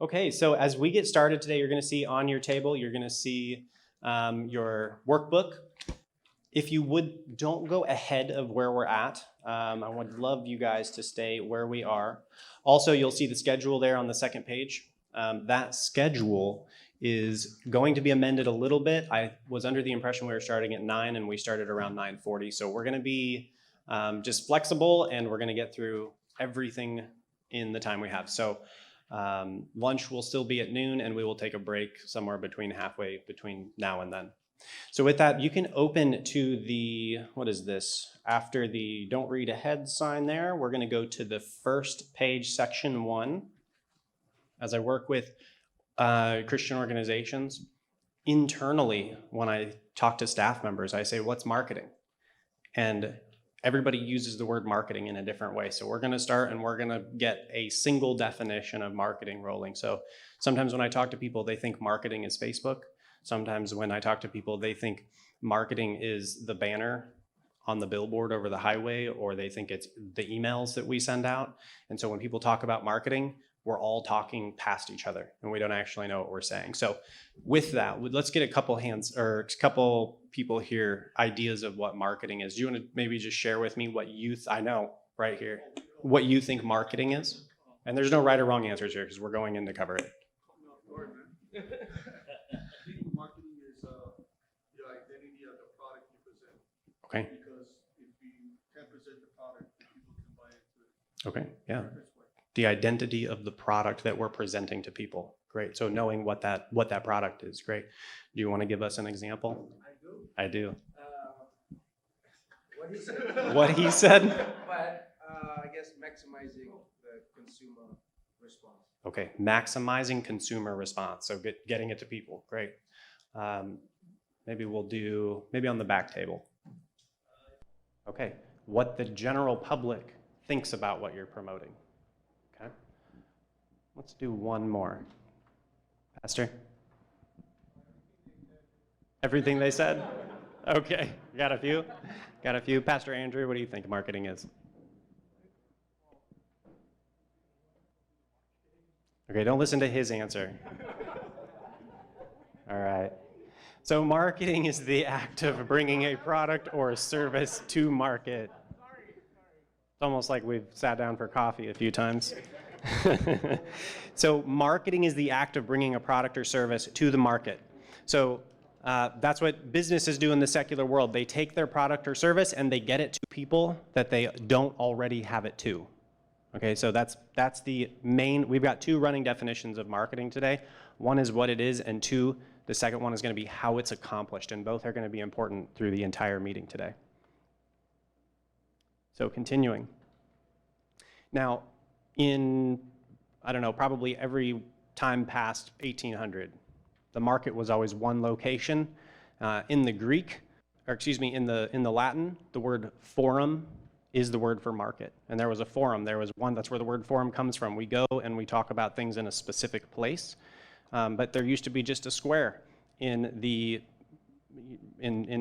Okay, so as we get started today, you're going to see on your table, you're going to see your workbook. If you don't go ahead of where we're at. I would love you guys to stay where we are. Also, you'll see the schedule there on the second page. That schedule is going to be amended a little bit. I was under the impression we were starting at 9 and we started around 9:40. So we're going to be just flexible and we're going to get through everything in the time we have. So lunch will still be at noon and we will take a break somewhere halfway between now and then. So with that, you can open to the, what is this? After the don't read ahead sign there, we're going to go to the first page, section 1. As I work with Christian organizations, internally, when I talk to staff members, I say, what's marketing? And everybody uses the word marketing in a different way. So we're going to start and we're going to get a single definition of marketing rolling. So sometimes when I talk to people, they think marketing is Facebook. Sometimes when I talk to people, they think marketing is the banner on the billboard over the highway, or they think it's the emails that we send out. And so when people talk about marketing, we're all talking past each other and we don't actually know what we're saying. So with that, let's get a couple people here, ideas of what marketing is. Do you want to maybe just share with me what I know right here, what you think marketing is? And there's no right or wrong answers here because we're going in to cover it. Marketing is the identity of the product you present. Okay. Because if you can't present the product, people can buy into it. Okay, yeah. The identity of the product that we're presenting to people. Great. So knowing what that product is, great. Do you want to give us an example? I do. What he said. What he said? But I guess maximizing the consumer response. Okay, maximizing consumer response. So getting it to people. Great. Maybe we'll do, on the back table. Okay, what the general public thinks about what you're promoting. Okay, let's do one more. Pastor? Everything they said? Okay, got a few? Got a few. Pastor Andrew, what do you think marketing is? Okay, don't listen to his answer. All right. So marketing is the act of bringing a product or a service to market. It's almost like we've sat down for coffee a few times. So marketing is the act of bringing a product or service to the market. So that's what businesses do in the secular world. They take their product or service and they get it to people that they don't already have it to. Okay, so that's the main. We've got two running definitions of marketing today. One is what it is, and two, the second one is going to be how it's accomplished, and both are going to be important through the entire meeting today. So continuing. Now, in, I don't know, probably every time past 1800, the market was always one location. In the Greek, or excuse me, in the Latin, the word forum is the word for market. And there was a forum, there was one, that's where the word forum comes from. We go and we talk about things in a specific place. But there used to be just a square in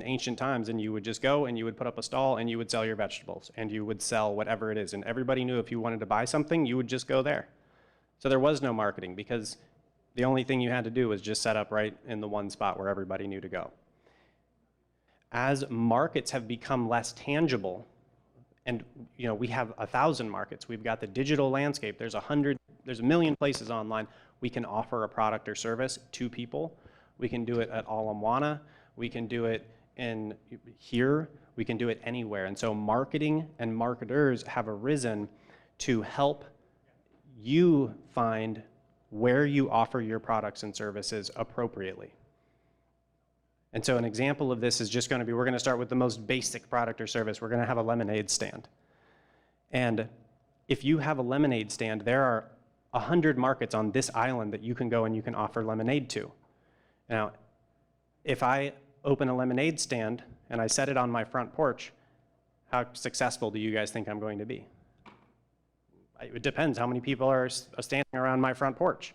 ancient times, and you would just go and you would put up a stall and you would sell your vegetables and you would sell whatever it is. And everybody knew if you wanted to buy something, you would just go there. So there was no marketing because the only thing you had to do was just set up right in the one spot where everybody knew to go. As markets have become less tangible, and we have 1,000 markets. We've got the digital landscape. There's a million places online we can offer a product or service to people. We can do it at Alamwana. We can do it in here. We can do it anywhere. And so marketing and marketers have arisen to help you find where you offer your products and services appropriately. And so an example of this is just going to be, we're going to start with the most basic product or service. We're going to have a lemonade stand. And if you have a lemonade stand, there are 100 markets on this island that you can go and you can offer lemonade to. Now, if I open a lemonade stand and I set it on my front porch, how successful do you guys think I'm going to be? It depends how many people are standing around my front porch.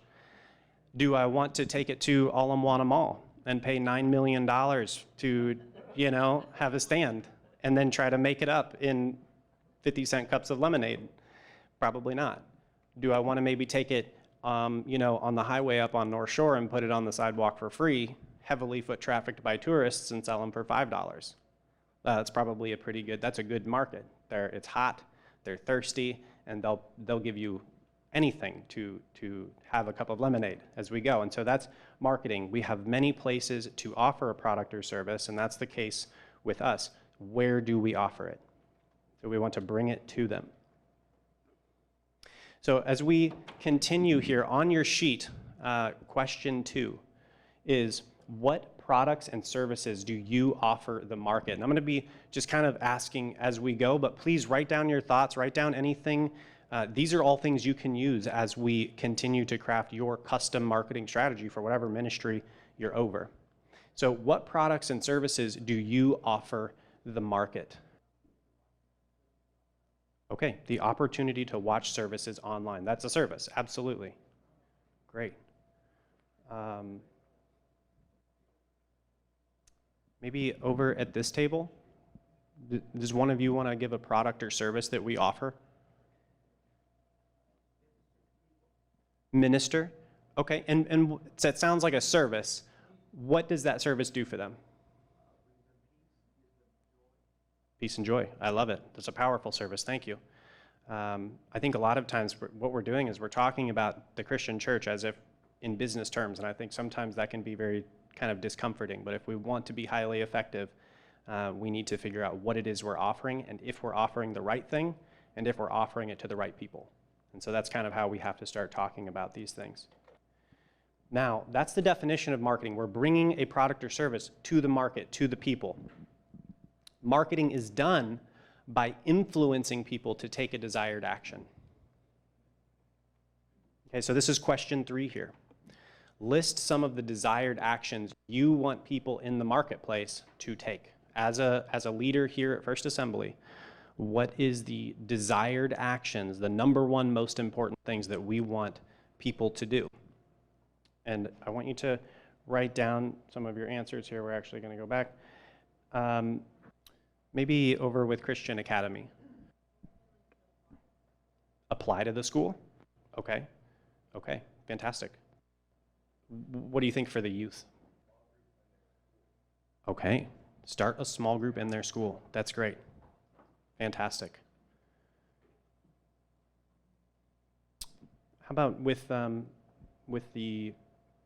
Do I want to take it to Alamwana Mall and pay $9 million to, have a stand and then try to make it up in 50-cent cups of lemonade? Probably not. Do I want to maybe take it on the highway up on North Shore and put it on the sidewalk for free, heavily foot trafficked by tourists, and sell them for $5. That's probably that's a good market. It's hot, they're thirsty, and they'll give you anything to have a cup of lemonade as we go. And so that's marketing. We have many places to offer a product or service, and that's the case with us. Where do we offer it? So we want to bring it to them. So as we continue here on your sheet, question 2 is, what products and services do you offer the market? And I'm going to be just kind of asking as we go, but please write down your thoughts, write down anything. These are all things you can use as we continue to craft your custom marketing strategy for whatever ministry you're over. So what products and services do you offer the market? Okay, the opportunity to watch services online. That's a service, absolutely. Great. Maybe over at this table, does one of you want to give a product or service that we offer? Minister? Okay, and that sounds like a service. What does that service do for them? Peace and joy. I love it. That's a powerful service. Thank you. I think a lot of times what we're doing is we're talking about the Christian church as if in business terms, and I think sometimes that can be very kind of discomforting. But if we want to be highly effective, we need to figure out what it is we're offering, and if we're offering the right thing, and if we're offering it to the right people. And so that's kind of how we have to start talking about these things. Now, that's the definition of marketing. We're bringing a product or service to the market, to the people. Marketing is done by influencing people to take a desired action. Okay, so this is question 3 here. List some of the desired actions you want people in the marketplace to take. As a leader here at First Assembly, what is the desired actions, the number one most important things that we want people to do? And I want you to write down some of your answers here. We're actually going to go back. Maybe over with Christian Academy. Apply to the school? Okay. Okay, fantastic. What do you think for the youth? Okay, start a small group in their school. That's great. Fantastic. How about with the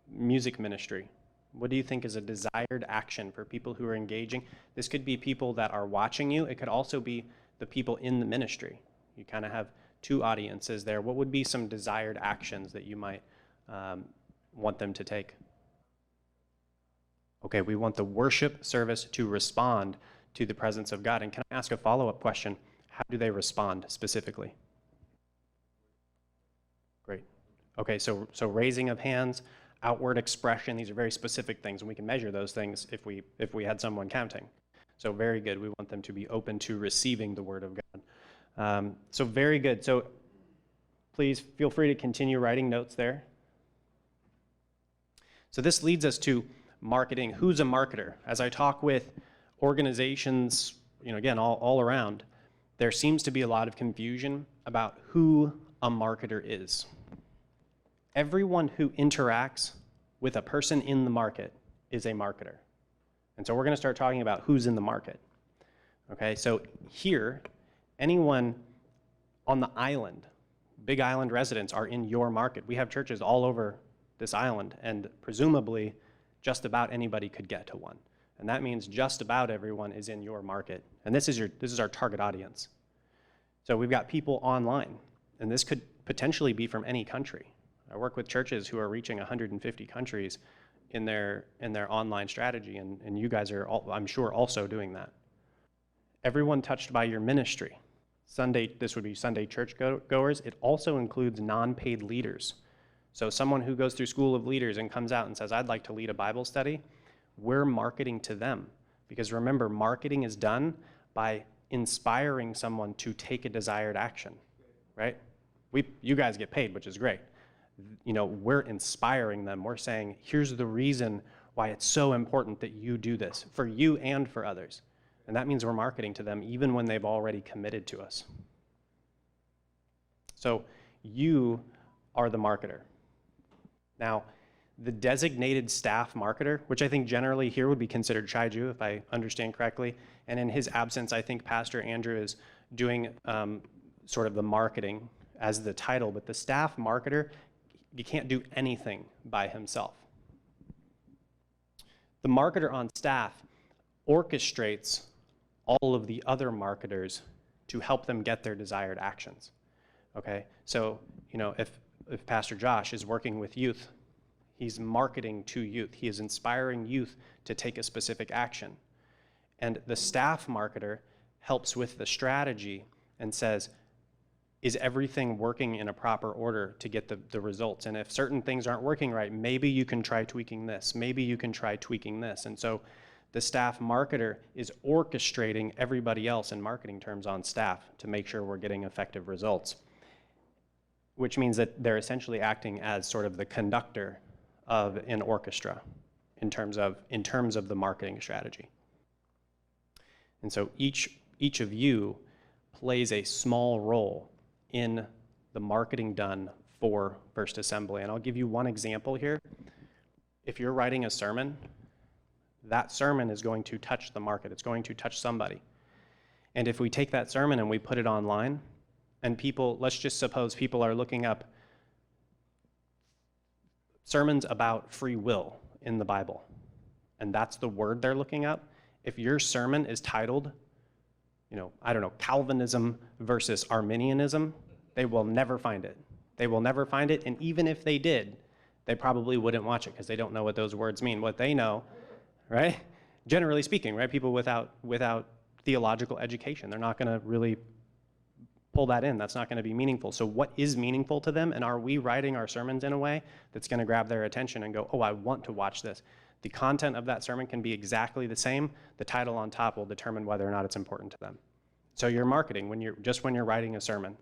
music ministry? What do you think is a desired action for people who are engaging? This could be people that are watching you. It could also be the people in the ministry. You kind of have 2 audiences there. What would be some desired actions that you might want them to take? Okay, we want the worship service to respond to the presence of God. And can I ask a follow-up question? How do they respond specifically? Great. Okay, so raising of hands, outward expression, these are very specific things, and we can measure those things if we had someone counting. So very good. We want them to be open to receiving the word of God. So very good. So please feel free to continue writing notes there. So this leads us to marketing. Who's a marketer? As I talk with organizations, again, all around, there seems to be a lot of confusion about who a marketer is. Everyone who interacts with a person in the market is a marketer. And so we're going to start talking about who's in the market. Okay, so here, anyone on the island, Big Island residents are in your market. We have churches all over this island, and presumably just about anybody could get to one. And that means just about everyone is in your market. And this is our target audience. So we've got people online, and this could potentially be from any country. I work with churches who are reaching 150 countries in their online strategy, and you guys are, I'm sure, also doing that. Everyone touched by your ministry. This would be Sunday church goers. It also includes non-paid leaders. So someone who goes through School of Leaders and comes out and says, I'd like to lead a Bible study, we're marketing to them. Because remember, marketing is done by inspiring someone to take a desired action, right? You guys get paid, which is great. We're inspiring them. We're saying, here's the reason why it's so important that you do this, for you and for others. And that means we're marketing to them even when they've already committed to us. So you are the marketer. Now, the designated staff marketer, which I think generally here would be considered Shaiju, if I understand correctly, and in his absence, I think Pastor Andrew is doing sort of the marketing as the title, but the staff marketer, you can't do anything by himself. The marketer on staff orchestrates all of the other marketers to help them get their desired actions. Okay, so if Pastor Josh is working with youth, he's marketing to youth. He is inspiring youth to take a specific action. And the staff marketer helps with the strategy and says, is everything working in a proper order to get the results? And if certain things aren't working right, maybe you can try tweaking this. Maybe you can try tweaking this. And so the staff marketer is orchestrating everybody else in marketing terms on staff to make sure we're getting effective results, which means that they're essentially acting as sort of the conductor of an orchestra in terms of the marketing strategy. And so each of you plays a small role in the marketing done for First Assembly. And I'll give you one example here. If you're writing a sermon, that sermon is going to touch the market. It's going to touch somebody. And if we take that sermon and we put it online, and people, let's just suppose people are looking up sermons about free will in the Bible, and that's the word they're looking up. If your sermon is titled, I don't know, Calvinism versus Arminianism, they will never find it. They will never find it, and even if they did, they probably wouldn't watch it because they don't know what those words mean. What they know, right? Generally speaking, right? People without theological education, they're not going to really pull that in. That's not going to be meaningful. So what is meaningful to them, and are we writing our sermons in a way that's going to grab their attention and go, oh, I want to watch this? The content of that sermon can be exactly the same. The title on top will determine whether or not it's important to them. So your marketing, when you're writing a sermon.